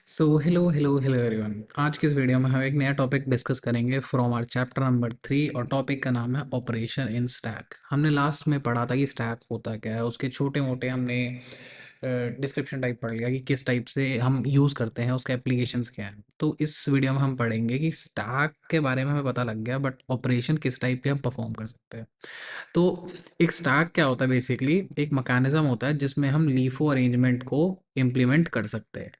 Hello everyone. आज की इस वीडियो में हम एक नया टॉपिक डिस्कस करेंगे फ्रॉम आवर चैप्टर नंबर 3 और टॉपिक का नाम है ऑपरेशन इन स्टैक। हमने लास्ट में पढ़ा था कि स्टैक होता क्या है, उसके छोटे मोटे हमने डिस्क्रिप्शन टाइप पढ़ लिया कि किस टाइप से हम यूज़ करते हैं, उसके एप्लीकेशंस क्या हैं। तो इस वीडियो में हम पढ़ेंगे कि स्टैक के बारे में हमें पता लग गया, बट ऑपरेशन किस टाइप के हम परफॉर्म कर सकते हैं। तो एक स्टैक क्या होता है, बेसिकली एक मैकेनिज्म होता है जिसमें हम लीफो अरेंजमेंट को इम्प्लीमेंट कर सकते हैं।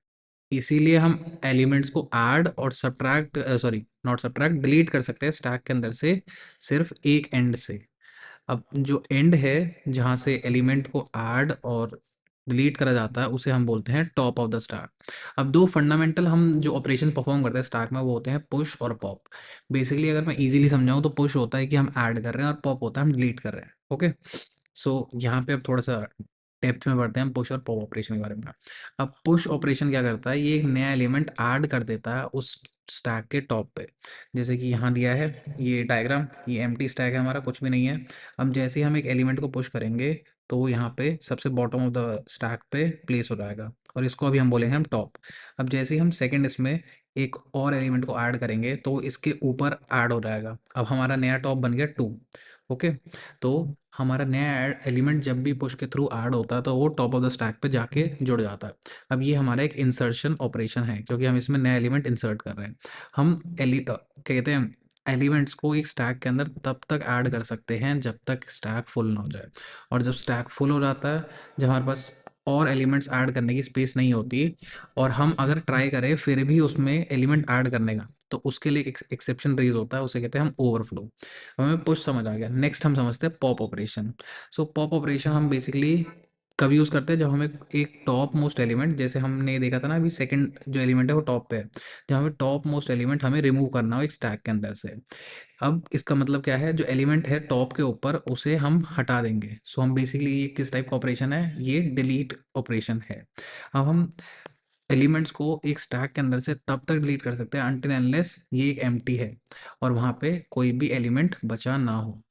इसीलिए हम एलिमेंट्स को ऐड और subtract sorry not subtract delete कर सकते हैं स्टैक के अंदर से, सिर्फ एक एंड से। अब जो एंड है जहाँ से एलिमेंट को ऐड और डिलीट करा जाता है उसे हम बोलते हैं टॉप ऑफ द स्टैक। अब दो फंडामेंटल हम जो ऑपरेशन परफॉर्म करते हैं स्टैक में वो होते हैं पुश और पॉप। बेसिकली अगर मैं इजीली समझाऊँ तो पुश होता है कि हम ऐड कर रहे हैं और पॉप होता है हम डिलीट कर रहे हैं। ओके, सो यहाँ पे अब थोड़ा सा डेप्थ में बढ़ते हैं हम पुश और पॉप ऑपरेशन के बारे में। अब पुश ऑपरेशन क्या करता है, ये एक नया एलिमेंट ऐड कर देता है उस स्टैक के टॉप पे। जैसे कि यहाँ दिया है ये डायग्राम, ये एम्प्टी स्टैक है, हमारा कुछ भी नहीं है। अब जैसे ही हम एक एलिमेंट को पुश करेंगे तो वो यहाँ पे सबसे बॉटम ऑफ द स्टैक पे प्लेस हो जाएगा और इसको अभी हम बोलेंगे हम टॉप। अब जैसे ही हम सेकंड इसमें एक और एलिमेंट को ऐड करेंगे तो इसके ऊपर ऐड हो जाएगा। अब हमारा नया टॉप बन गया 2। ओके, तो हमारा नया एलिमेंट जब भी पुश के थ्रू ऐड होता है तो वो टॉप ऑफ द स्टैक पे जाके जुड़ जाता है। अब ये हमारा एक इंसर्शन ऑपरेशन है क्योंकि हम इसमें नया एलिमेंट इंसर्ट कर रहे हैं। हम कहते हैं एलिमेंट्स को एक स्टैक के अंदर तब तक ऐड कर सकते हैं जब तक स्टैक फुल ना हो जाए। और जब स्टैक फुल हो जाता है, जब हमारे पास और एलिमेंट्स ऐड करने की स्पेस नहीं होती और हम अगर ट्राई करें फिर भी उसमें एलिमेंट ऐड करने का, तो उसके लिए एक एक्सेप्शन रेज होता है, उसे कहते हैं हम ओवरफ्लो। हमें पुश समझ आ गया, नेक्स्ट हम समझते हैं पॉप ऑपरेशन। सो पॉप ऑपरेशन हम बेसिकली कब यूज़ करते हैं, जब हमें एक टॉप मोस्ट एलिमेंट, जैसे हमने देखा था ना अभी सेकंड जो एलिमेंट है वो टॉप पे है, जब हमें टॉप मोस्ट एलिमेंट हमें रिमूव करना हो एक स्टैक के अंदर से। अब इसका मतलब क्या है, जो एलिमेंट है टॉप के ऊपर उसे हम हटा देंगे। सो हम बेसिकली ये किस टाइप का ऑपरेशन है, ये डिलीट ऑपरेशन है। अब हम एलिमेंट्स को एक स्टैक के अंदर से तब तक डिलीट कर सकते हैं अनटिल अनलेस ये एक एम्प्टी है और वहाँ पे कोई भी एलिमेंट बचा ना हो।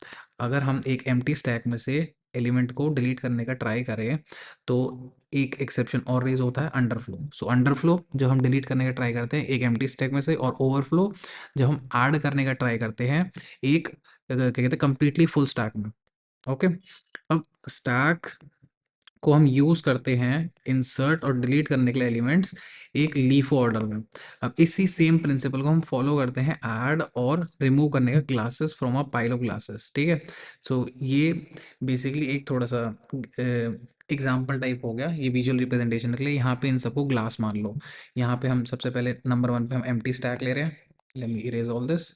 अगर हम एक एम्प्टी स्टैक में से एलिमेंट को डिलीट करने का ट्राई करें तो एक एक्सेप्शन और रेज होता है अंडरफ्लो। सो अंडरफ्लो जब हम डिलीट करने का ट्राई करते हैं एक एम्प्टी स्टैक में से, और ओवरफ्लो जब हम ऐड करने का ट्राई करते हैं एक क्या कहते हैं कंप्लीटली फुल स्टैक में। ओके, अब स्टैक को हम यूज़ करते हैं इंसर्ट और डिलीट करने के लिए एलिमेंट्स एक लीफ ऑर्डर में। अब इसी सेम प्रिंसिपल को हम फॉलो करते हैं ऐड और रिमूव करने का classes from a pile of classes. ठीक है, सो ये बेसिकली एक थोड़ा सा एग्जाम्पल टाइप हो गया ये विजुअल रिप्रेजेंटेशन के लिए। यहाँ पे इन सबको ग्लास मान लो। यहाँ पे हम सबसे पहले नंबर 1 पे हम एम्प्टी स्टैक ले रहे हैं। Let me erase all this.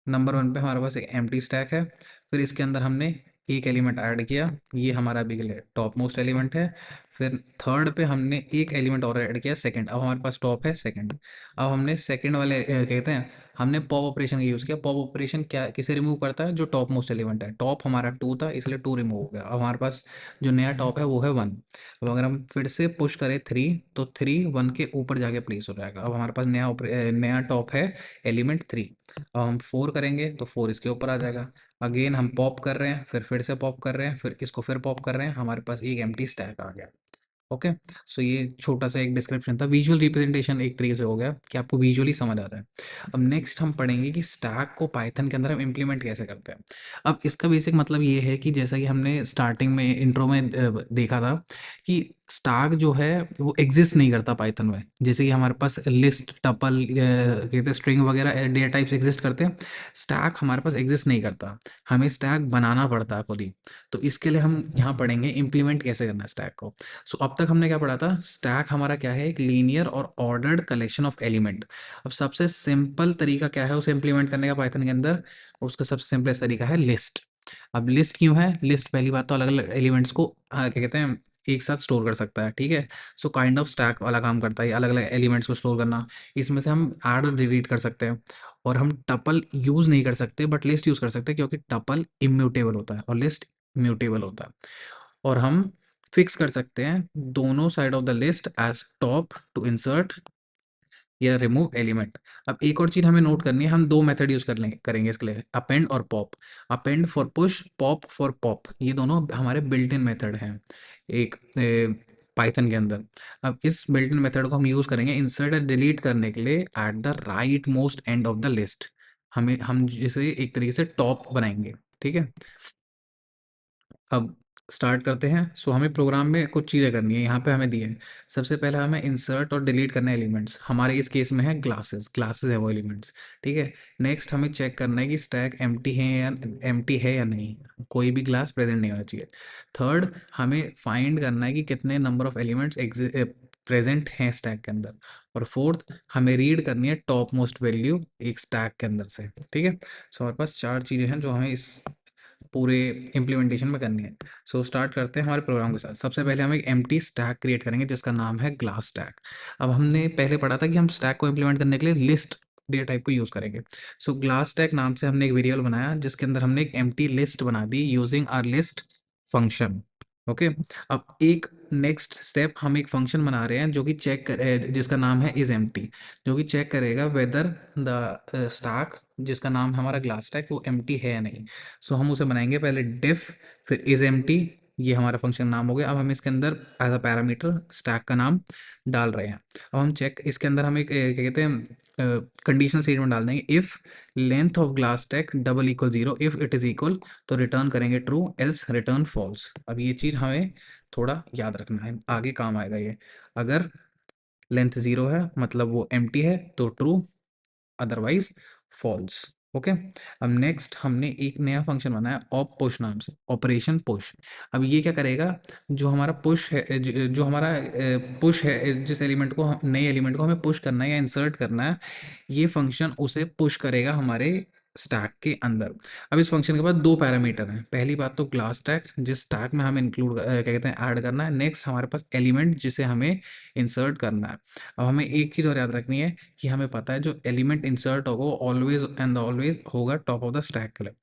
Number 1 पे हमारे पास एक एम्प्टी स्टैक है, फिर इसके अंदर हमने एक एलिमेंट ऐड किया, ये हमारा बिग टॉप मोस्ट एलिमेंट है। फिर थर्ड पे हमने एक एलिमेंट और ऐड किया सेकंड, अब हमारे पास टॉप है सेकंड। अब हमने सेकंड वाले कहते हैं हमने पॉप ऑपरेशन का यूज़ किया। पॉप ऑपरेशन क्या किसे रिमूव करता है, जो टॉप मोस्ट एलिमेंट है। टॉप हमारा 2 था इसलिए 2 रिमूव हो गया। अब हमारे पास जो नया टॉप है वो है 1। अब अगर हम फिर से पुश करें 3 तो 3 1 के ऊपर जाके प्लेस हो जाएगा। अब हमारे पास नया टॉप है एलिमेंट 3। अब हम 4 करेंगे तो 4 इसके ऊपर आ जाएगा। अगेन हम पॉप कर रहे हैं, फिर से पॉप कर रहे हैं, फिर इसको फिर पॉप कर रहे हैं, हमारे पास एक एम्प्टी स्टैक आ गया। ओके, सो ये छोटा सा एक डिस्क्रिप्शन था, विजुअल रिप्रेजेंटेशन एक तरीके से हो गया कि आपको विजुअली समझ आ रहा है। अब नेक्स्ट हम पढ़ेंगे कि स्टैक को पाइथन के अंदर हम इम्प्लीमेंट कैसे करते हैं। अब इसका बेसिक मतलब ये है कि जैसा कि हमने स्टार्टिंग में इंट्रो में देखा था कि स्टैक जो है वो एग्जिस्ट नहीं करता पाइथन में। जैसे कि हमारे पास लिस्ट टपल कहते हैं स्ट्रिंग वगैरह डेटा टाइप्स एग्जिस्ट करते हैं, स्टैक हमारे पास एग्जिस्ट नहीं करता, हमें स्टैक बनाना पड़ता है खुद ही। तो इसके लिए हम यहाँ पढ़ेंगे इम्प्लीमेंट कैसे करना है स्टैक को। सो अब तक हमने क्या पढ़ा था, स्टैक हमारा क्या है, एक लीनियर और ऑर्डर्ड कलेक्शन ऑफ एलिमेंट। अब सबसे सिंपल तरीका क्या है उसे इंप्लीमेंट करने का पाइथन के अंदर, उसका सबसे सिंपलेस्ट तरीका है लिस्ट। अब लिस्ट क्यों है, लिस्ट पहली बात तो अलग अलग एलिमेंट्स को क्या कहते हैं एक साथ स्टोर कर सकता है। ठीक है, सो काइंड ऑफ स्टैक वाला काम करता है अलग अलग एलिमेंट्स को स्टोर करना। इसमें से हम ऐड और डिलीट कर सकते हैं, और हम टपल यूज़ नहीं कर सकते बट लिस्ट यूज़ कर सकते हैं क्योंकि टपल इम्यूटेबल होता है और लिस्ट म्यूटेबल होता है। और हम फिक्स कर सकते हैं दोनों side of the list as top to insert या रिमूव एलिमेंट। अब एक और चीज़ हमें नोट करनी है, हम दो मेथड यूज़ करेंगे इसके लिए, अपेंड और pop. Append for push, pop for pop, ये दोनों हमारे बिल्ट इन मेथड हैं। एक पाइथन के अंदर। अब इस बिल्ट इन मेथड को हम यूज़ करेंगे इंसर्ट और डिलीट करने के लिए at the right most end of the list. हम जिसे एक तरीके से टॉप बनाएंगे, ठीक है। अब स्टार्ट करते हैं। सो हमें प्रोग्राम में कुछ चीज़ें करनी है, यहाँ पे हमें दिए हैं। सबसे पहले हमें इंसर्ट और डिलीट करना है एलिमेंट्स, हमारे इस केस में है ग्लासेस, ग्लासेस है वो एलिमेंट्स, ठीक है। नेक्स्ट हमें चेक करना है कि स्टैक एम्प्टी है या नहीं, कोई भी ग्लास प्रेजेंट नहीं होना चाहिए। थर्ड, हमें फाइंड करना है कि कितने नंबर ऑफ एलिमेंट्स प्रेजेंट हैं स्टैक के अंदर। और फोर्थ, हमें रीड करनी है टॉप मोस्ट वैल्यू एक स्टैक के अंदर से, ठीक है। सो हमारे पास चार चीज़ें हैं जो हमें इस पूरे इम्प्लीमेंटेशन में करनी है। सो स्टार्ट करते हैं हमारे प्रोग्राम के साथ। सबसे पहले हम एक एम्प्टी स्टैक क्रिएट करेंगे जिसका नाम है ग्लास स्टैक। अब हमने पहले पढ़ा था कि हम स्टैक को इम्प्लीमेंट करने के लिए लिस्ट डेटा टाइप को यूज़ करेंगे। सो ग्लास स्टैक नाम से हमने एक वेरिएबल बनाया जिसके अंदर हमने एक एम्प्टी लिस्ट बना दी using R list function. Okay. अब एक नेक्स्ट स्टेप, हम एक फंक्शन बना रहे हैं जो कि जिसका नाम है इज एम्प्टी, जो कि चेक करेगा वेदर द स्टैक जिसका नाम है हमारा ग्लास स्टैक वो एम्प्टी है या नहीं। सो हम उसे बनाएंगे पहले डिफ, फिर इज एम्प्टी, ये हमारा फंक्शन नाम हो गया। अब हम इसके अंदर एज अ पैरामीटर स्टैक का नाम डाल रहे हैं। अब हम चेक इसके अंदर हम एक क्या कहते हैं कंडीशनल स्टेटमेंट डाल देंगे। If length of glass stack double equal zero, if it is equal तो रिटर्न करेंगे ट्रू, एल्स रिटर्न फॉल्स। अब ये चीज़ हमें थोड़ा याद रखना है, आगे काम आएगा ये। अगर लेंथ ज़ीरो है मतलब वो एम्प्टी है तो ट्रू, अदरवाइज फॉल्स। ओके। अब नेक्स्ट हमने एक नया फंक्शन बनाया ऑप पुश नाम से, ऑपरेशन पुश। अब ये क्या करेगा, जो हमारा पुश है जो हमारा पुश है, जिस एलिमेंट को नए एलिमेंट को हमें पुश करना है या इंसर्ट करना है, ये फंक्शन उसे पुश करेगा हमारे स्टैक के अंदर। अब इस फंक्शन के बाद दो पैरामीटर हैं। पहली बात तो ग्लास स्टैक जिस स्टैक में हमें इंक्लूड क्या कहते हैं ऐड करना है। नेक्स्ट हमारे पास एलिमेंट जिसे हमें इंसर्ट करना है। अब हमें एक चीज़ और याद रखनी है कि हमें पता है जो एलिमेंट इंसर्ट होगा वो ऑलवेज एंड ऑलवेज होगा टॉप ऑफ द स्टैक के लिए।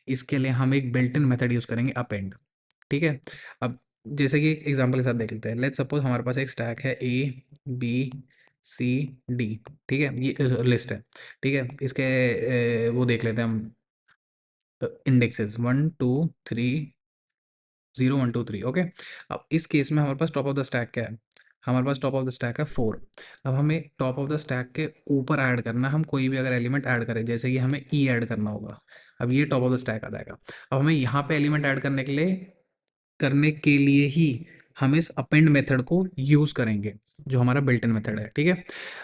इसके लिए हम एक बिल्ट इन मेथड यूज़ करेंगे अपेंड, ठीक है। अब जैसे कि एग्जांपल के साथ देख लेते हैं। लेट्स सपोज हमारे पास एक स्टैक है ए बी सी डी, ठीक है, ये लिस्ट है, ठीक है। इसके वो देख लेते हैं हम इंडेक्सेस 1 2 3, 0 1 2 3, ओके। अब इस केस में हमारे पास टॉप ऑफ द स्टैक क्या है, हमारे पास टॉप ऑफ द स्टैक है 4। अब हमें टॉप ऑफ द स्टैक के ऊपर ऐड करना है, हम कोई भी अगर एलिमेंट ऐड करें, जैसे कि हमें ई ऐड करना होगा। अब ये टॉप ऑफ द स्टैक आ जाएगा। अब हमें यहाँ पे एलिमेंट ऐड करने के लिए ही हम इस अपेंड मेथड को यूज़ करेंगे जो हमारा बिल्ट इन मेथड है, ठीक है।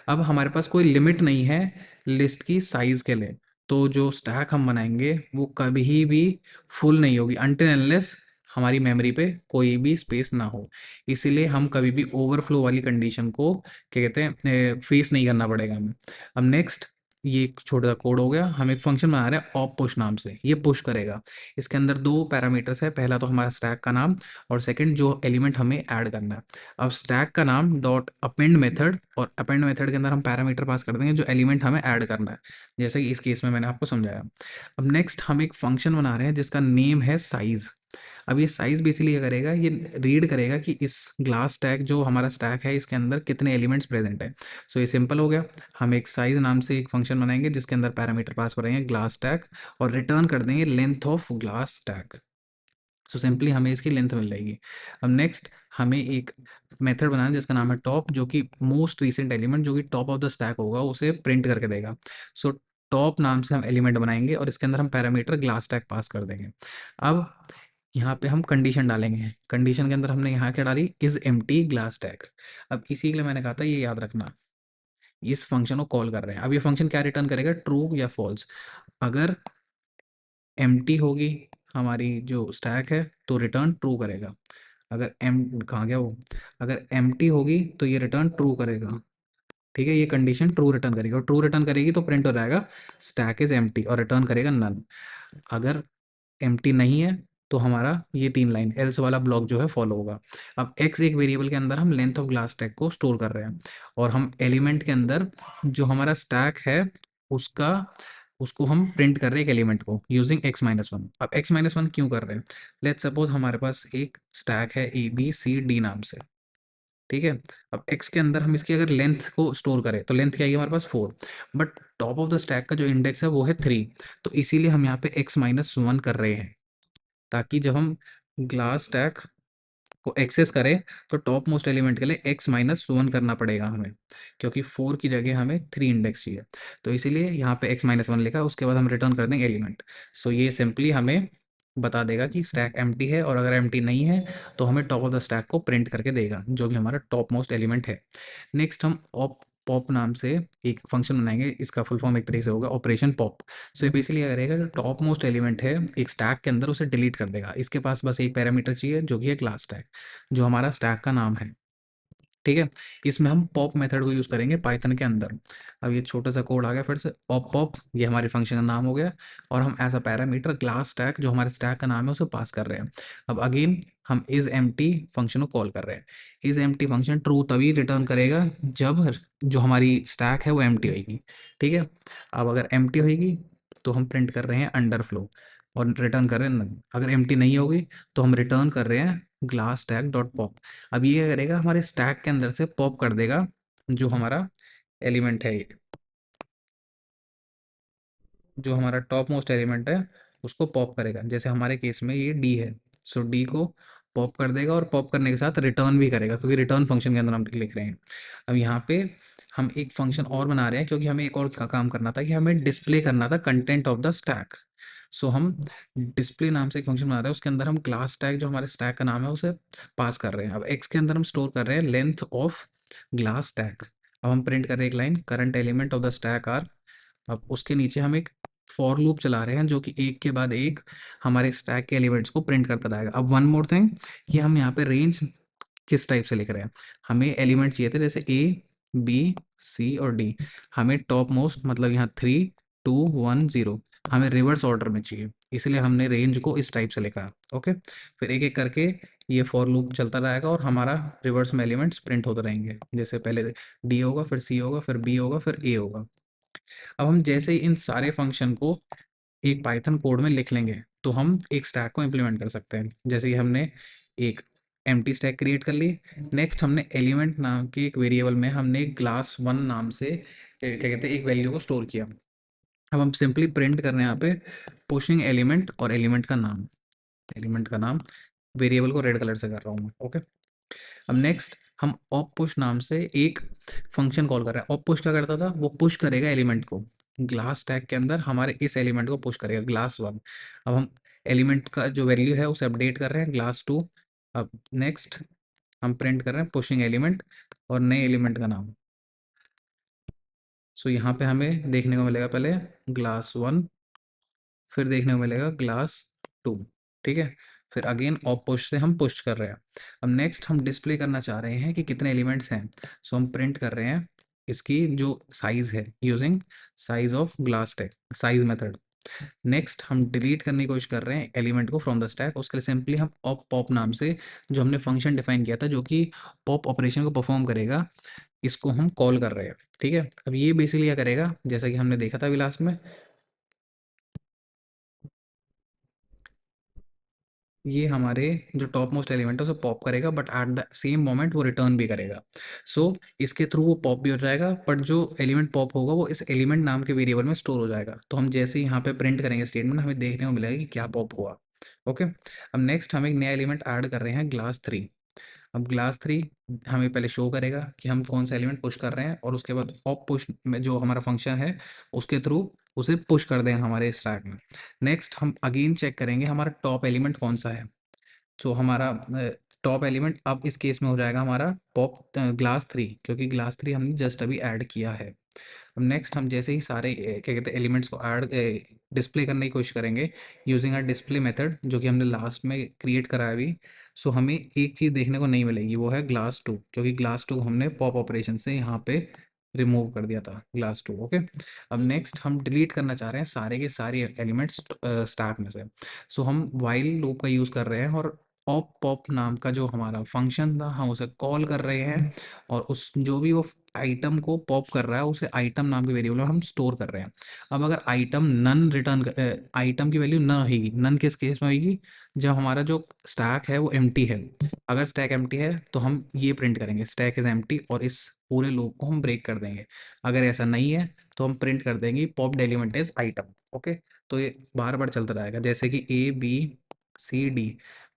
अब हमारे पास कोई लिमिट नहीं है लिस्ट की साइज़ के लिए, तो जो स्टैक हम बनाएंगे वो कभी भी फुल नहीं होगी अनटिल अनलेस हमारी मेमोरी पे कोई भी स्पेस ना हो। इसीलिए हम कभी भी ओवरफ्लो वाली कंडीशन को क्या कहते हैं फेस नहीं करना पड़ेगा हमें। अब नेक्स्ट, ये एक छोटा सा कोड हो गया। हम एक फंक्शन बना रहे हैं ऑप पुश नाम से, ये पुश करेगा। इसके अंदर दो पैरामीटर्स है, पहला तो हमारा स्टैक का नाम और सेकंड जो एलिमेंट हमें ऐड करना है। अब स्टैक का नाम डॉट अपेंड मेथड, और अपेंड मेथड के अंदर हम पैरामीटर पास कर देंगे जो एलिमेंट हमें ऐड करना है, जैसे कि इस केस में मैंने आपको समझाया। अब नेक्स्ट हम एक फंक्शन बना रहे हैं जिसका नेम है साइज। अब ये साइज बेसिकली क्या करेगा, ये रीड करेगा कि इस ग्लास स्टैक जो हमारा स्टैक है इसके अंदर कितने एलिमेंट्स प्रेजेंट है। सो ये सिंपल हो गया। हम एक साइज नाम से एक फंक्शन बनाएंगे जिसके अंदर पैरामीटर पास करेंगे ग्लास स्टैक और रिटर्न कर देंगे length of glass stack. So simply हमें इसकी लेंथ मिल जाएगी। अब नेक्स्ट हमें एक मेथड बनाना है जिसका नाम है टॉप, जो कि मोस्ट रिसेंट एलिमेंट जो कि टॉप ऑफ द स्टैक होगा उसे प्रिंट करके देगा। सो टॉप नाम से हम एलिमेंट बनाएंगे और इसके अंदर हम पैरामीटर ग्लास स्टैक पास कर देंगे। अब यहाँ पे हम कंडीशन डालेंगे, कंडीशन के अंदर हमने यहाँ क्या डाली, इज एम्प्टी ग्लास स्टैक। अब इसी के लिए मैंने कहा था ये याद रखना, इस फंक्शन को कॉल कर रहे हैं। अब ये फंक्शन क्या रिटर्न करेगा, ट्रू या फॉल्स। अगर एम्प्टी होगी हमारी जो स्टैक है तो रिटर्न ट्रू करेगा। अगर एम कहाँ गया वो, अगर एम्प्टी होगी तो ये रिटर्न ट्रू करेगा, ठीक है। ये कंडीशन ट्रू रिटर्न करेगी और ट्रू रिटर्न करेगी तो प्रिंट हो जाएगा स्टैक इज एम्प्टी और रिटर्न करेगा नन। अगर एम्प्टी नहीं है तो हमारा ये तीन लाइन एल्स वाला ब्लॉक जो है फॉलो होगा। अब एक्स एक वेरिएबल के अंदर हम लेंथ ऑफ ग्लास स्टैक को स्टोर कर रहे हैं और हम एलिमेंट के अंदर जो हमारा स्टैक है उसका उसको हम प्रिंट कर रहे हैं एक एलिमेंट को यूजिंग x-1। अब x-1 क्यों कर रहे हैं, लेट्स सपोज हमारे पास एक स्टैक है ए बी सी डी नाम से, ठीक है। अब x के अंदर हम इसकी अगर लेंथ को स्टोर करें तो लेंथ क्या आएगी हमारे पास 4, but top of the stack का जो इंडेक्स है वो है 3। तो इसीलिए हम यहाँ पे x-1 कर रहे हैं ताकि जब हम ग्लास स्टैक को एक्सेस करें तो टॉप मोस्ट एलिमेंट के लिए x-1 करना पड़ेगा हमें, क्योंकि 4 की जगह हमें 3 इंडेक्स चाहिए। तो इसीलिए यहाँ पे x-1 लिखा है, उसके बाद हम रिटर्न कर देंगे एलिमेंट। सो ये सिंपली हमें बता देगा कि स्टैक एम्प्टी है, और अगर एम्प्टी नहीं है तो हमें टॉप ऑफ द स्टैक को प्रिंट करके देगा, जो भी हमारा टॉप मोस्ट एलिमेंट है। नेक्स्ट हम ऑप पॉप नाम से एक फंक्शन बनाएंगे, इसका फुल फॉर्म एक तरीके से होगा ऑपरेशन पॉप। सो ये बेसिकली क्या करेगा, जो टॉप मोस्ट एलिमेंट है एक स्टैक के अंदर, उसे डिलीट कर देगा। इसके पास बस एक पैरामीटर चाहिए जो कि है क्लास स्टैक, जो हमारा स्टैक का नाम है। ठीक है, इसमें हम पॉप मेथड को यूज़ करेंगे पाइथन के अंदर। अब ये छोटा सा कोड आ गया फिर से, ऑप पॉप ये हमारे फंक्शन का नाम हो गया, और हम as a parameter class stack जो हमारे स्टैक का नाम है उसे पास कर रहे हैं। अब अगेन हम इज एम्प्टी फंक्शन को कॉल कर रहे हैं। इज एम्प्टी फंक्शन ट्रू तभी रिटर्न करेगा जब जो हमारी स्टैक है वो एम्प्टी होगी। ठीक है, अब अगर एम्प्टी होगी तो हम प्रिंट कर रहे हैं अंडरफ्लो और रिटर्न कर रहे हैं नल। अगर एम्प्टी नहीं होगी तो हम रिटर्न कर रहे हैं ग्लास स्टैक डॉट पॉप। अब ये क्या करेगा, हमारे स्टैक के अंदर से पॉप कर देगा जो हमारा एलिमेंट है, ये जो हमारा टॉप मोस्ट एलिमेंट है उसको पॉप करेगा। जैसे हमारे केस में ये डी है, सो डी को पॉप कर देगा, और पॉप करने के साथ रिटर्न भी करेगा, क्योंकि रिटर्न फंक्शन के अंदर हम लिख रहे हैं। अब यहाँ पे हम एक फंक्शन और बना रहे हैं, क्योंकि हमें एक और काम करना था कि हमें डिस्प्ले करना था कंटेंट ऑफ द स्टैक। सो हम डिस्प्ले नाम से एक फंक्शन बना रहे हैं, उसके अंदर हम क्लास स्टैक जो हमारे स्टैक का नाम है उसे पास कर रहे हैं। अब एक्स के अंदर हम स्टोर कर रहे हैं लेंथ ऑफ ग्लास स्टैक। अब हम प्रिंट कर रहे हैं एक line, current element of the stack are. अब उसके नीचे हम एक फॉर लूप चला रहे हैं जो कि एक के बाद एक हमारे स्टैक के एलिमेंट्स को प्रिंट करता रहेगा। अब वन मोर थिंग कि हम यहाँ पे रेंज किस टाइप से लिख रहे हैं, हमें एलिमेंट चाहिए थे जैसे ए बी सी और डी। हमें टॉप मोस्ट मतलब यहाँ 3 2 1 0 हमें रिवर्स ऑर्डर में चाहिए, इसलिए हमने रेंज को इस टाइप से लिखा है। ओके, फिर एक एक करके ये फॉर लूप चलता रहेगा और हमारा रिवर्स में एलिमेंट्स प्रिंट होते रहेंगे। जैसे पहले डी होगा, फिर सी होगा, फिर बी होगा, फिर ए होगा। अब हम जैसे ही इन सारे फंक्शन को एक पाइथन कोड में लिख लेंगे तो हम एक स्टैक को इम्प्लीमेंट कर सकते हैं। जैसे कि हमने एक एम्प्टी स्टैक क्रिएट कर ली। नेक्स्ट हमने एलिमेंट नाम के एक वेरिएबल में हमने class 1 नाम से क्या कहते हैं एक वैल्यू को स्टोर किया। अब हम सिंपली प्रिंट कर रहे हैं यहाँ पे पुशिंग एलिमेंट और एलिमेंट का नाम वेरिएबल को रेड कलर से कर रहा हूँ मैं। ओके, अब नेक्स्ट हम ऑप पुश नाम से एक फंक्शन कॉल कर रहे हैं। ऑप पुश क्या करता था, वो पुश करेगा एलिमेंट को ग्लास टैग के अंदर, हमारे इस एलिमेंट को पुश करेगा class 1। अब हम एलिमेंट का जो वैल्यू है उसे अपडेट कर रहे हैं class 2। अब नेक्स्ट हम प्रिंट कर रहे हैं पुशिंग एलिमेंट और नए एलिमेंट का नाम। सो यहाँ पे हमें देखने को मिलेगा पहले class 1, फिर देखने को मिलेगा class 2। ठीक है, फिर अगेन ऑप पुश से हम पुश कर रहे हैं। अब नेक्स्ट हम डिस्प्ले करना चाह रहे हैं कि कितने एलिमेंट्स हैं। सो हम प्रिंट कर रहे हैं इसकी जो साइज है using size of glass tag size method. Next हम डिलीट करने की कोशिश कर रहे हैं एलिमेंट को फ्रॉम द स्टैक। उसके लिए सिंपली हम ऑप पॉप नाम से जो हमने फंक्शन डिफाइन किया था जो कि पॉप ऑपरेशन को परफॉर्म करेगा, इसको हम कॉल कर रहे हैं। ठीक है, अब ये बेसिकली क्या करेगा, जैसा कि हमने देखा था अभी लास्ट में, ये हमारे जो टॉप मोस्ट एलिमेंट है उसे पॉप करेगा, but at the same moment वो रिटर्न भी करेगा। सो इसके थ्रू वो पॉप भी हो जाएगा, बट जो एलिमेंट पॉप होगा वो इस एलिमेंट नाम के वेरिएबल में स्टोर हो जाएगा। तो हम जैसे ही यहाँ पे प्रिंट करेंगे स्टेटमेंट, हमें देखने को मिलेगा कि क्या पॉप हुआ। ओके, अब नेक्स्ट हम एक नया एलिमेंट ऐड कर रहे हैं class 3। अब क्लास 3 हमें पहले शो करेगा कि हम कौन सा एलिमेंट पुश कर रहे हैं, और उसके बाद ऑप पुश में जो हमारा फंक्शन है उसके थ्रू उसे पुश कर दें हमारे स्टैक में। नेक्स्ट हम अगेन चेक करेंगे हमारा टॉप एलिमेंट कौन सा है। तो हमारा टॉप एलिमेंट अब इस केस में हो जाएगा हमारा पॉप class 3, क्योंकि class 3 हमने जस्ट अभी ऐड किया है। अब नेक्स्ट हम जैसे ही सारे क्या कहते हैं एलिमेंट्स को ऐड डिस्प्ले करने की कोशिश करेंगे यूजिंग अ डिस्प्ले मेथड जो कि हमने लास्ट में क्रिएट करा है अभी। सो हमें एक चीज़ देखने को नहीं मिलेगी, वो है class 2, क्योंकि class 2 हमने पॉप ऑपरेशन से यहाँ पे रिमूव कर दिया था class 2। ओके, अब नेक्स्ट हम डिलीट करना चाह रहे हैं सारे के सारे एलिमेंट्स स्टैक में से। सो हम वाइल लूप का यूज़ कर रहे हैं, और ऑप पॉप नाम का जो हमारा फंक्शन था हम उसे कॉल कर रहे हैं, और उस जो भी वो आइटम को पॉप कर रहा है उसे आइटम नाम के वेरिएबल में हम स्टोर कर रहे हैं। अब अगर आइटम नन रिटर्न आइटम की वैल्यू न होगी, नन किस केस में होगी, जब हमारा जो स्टैक है वो एम्प्टी है। अगर स्टैक एम्प्टी है तो हम ये प्रिंट करेंगे स्टैक इज एम्प्टी, और इस पूरे लूप को हम ब्रेक कर देंगे। अगर ऐसा नहीं है तो हम प्रिंट कर देंगे pop element is item. Okay, तो ये बार बार चलता रहेगा, जैसे कि ए बी सी डी,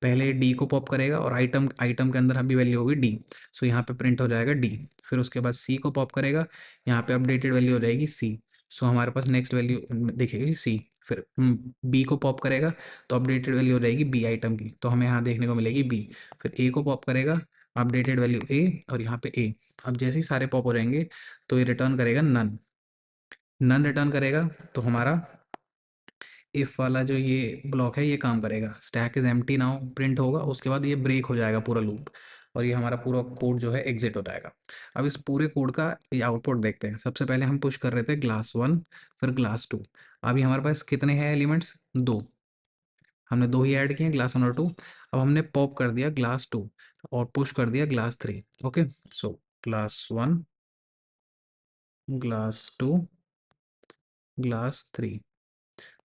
पहले डी को पॉप करेगा और आइटम आइटम के अंदर अभी वैल्यू होगी डी, सो यहाँ पे प्रिंट हो जाएगा डी। फिर उसके बाद सी को पॉप करेगा, यहाँ पे अपडेटेड वैल्यू हो जाएगी सी, सो हमारे पास नेक्स्ट वैल्यू दिखेगी सी। फिर बी को पॉप करेगा तो अपडेटेड वैल्यू हो जाएगी बी आइटम की, तो हमें यहाँ देखने को मिलेगी बी। फिर ए को पॉप करेगा, अपडेटेड वैल्यू ए, और यहाँ पे ए। अब जैसे ही सारे पॉप हो जाएंगे तो ये रिटर्न करेगा नन, नन रिटर्न करेगा, तो हमारा इफ वाला जो ये ब्लॉक है ये काम करेगा, stack is empty now print होगा, उसके बाद ये ब्रेक हो जाएगा पूरा लूप, और ये हमारा पूरा कोड जो है एग्जिट हो जाएगा। अब इस पूरे कोड का ये आउटपुट देखते हैं। सबसे पहले हम पुश कर रहे थे ग्लास 1, फिर ग्लास 2। अभी हमारे पास कितने हैं एलिमेंट्स, दो, हमने दो ही ऐड किए हैं, ग्लास 1 और 2। अब हमने पॉप कर दिया ग्लास 2 और पुश कर दिया ग्लास 3। ओके, सो ग्लास 1, ग्लास 2, ग्लास 3,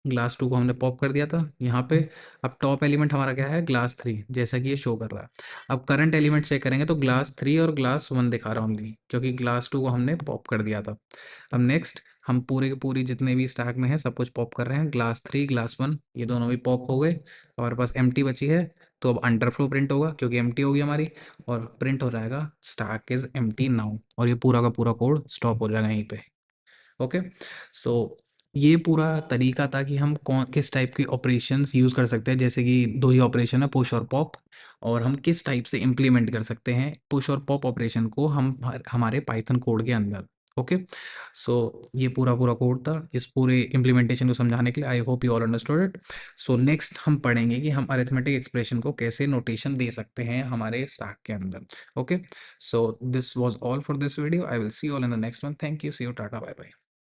ग्लास 2 को हमने पॉप कर दिया था यहाँ पे। अब टॉप एलिमेंट हमारा क्या है, ग्लास 3, जैसा कि ये शो कर रहा है। अब करंट एलिमेंट चेक करेंगे तो ग्लास 3 और ग्लास 1 दिखा रहा हूँ ओनली, क्योंकि ग्लास 2 को हमने पॉप कर दिया था। अब नेक्स्ट हम पूरे के पूरी जितने भी स्टैक में है सब कुछ पॉप कर रहे हैं, ग्लास 3 ग्लास 1 ये दोनों भी पॉप हो गए। हमारे पास एम्प्टी बची है, तो अब अंडरफ्लो प्रिंट होगा क्योंकि एम्प्टी होगी हमारी, और प्रिंट हो जाएगा स्टैक इज एम्प्टी नाउ, और ये पूरा का पूरा कोड स्टॉप हो जाएगा यहीं पे। ओके, सो ये पूरा तरीका था कि हम कौन किस टाइप की ऑपरेशंस यूज़ कर सकते हैं, जैसे कि दो ही ऑपरेशन है, पुश और पॉप, और हम किस टाइप से इम्प्लीमेंट कर सकते हैं पुश और पॉप ऑपरेशन को हम हमारे पाइथन कोड के अंदर। ओके, सो ये पूरा पूरा कोड था इस पूरे इम्प्लीमेंटेशन को समझाने के लिए। I hope you all understood it. So next हम पढ़ेंगे कि हम अरिथमेटिक एक्सप्रेशन को कैसे नोटेशन दे सकते हैं हमारे स्टैक के अंदर। Okay, so this was all for this video. I will see you all in the next one. Thank you, see you, tata, bye bye.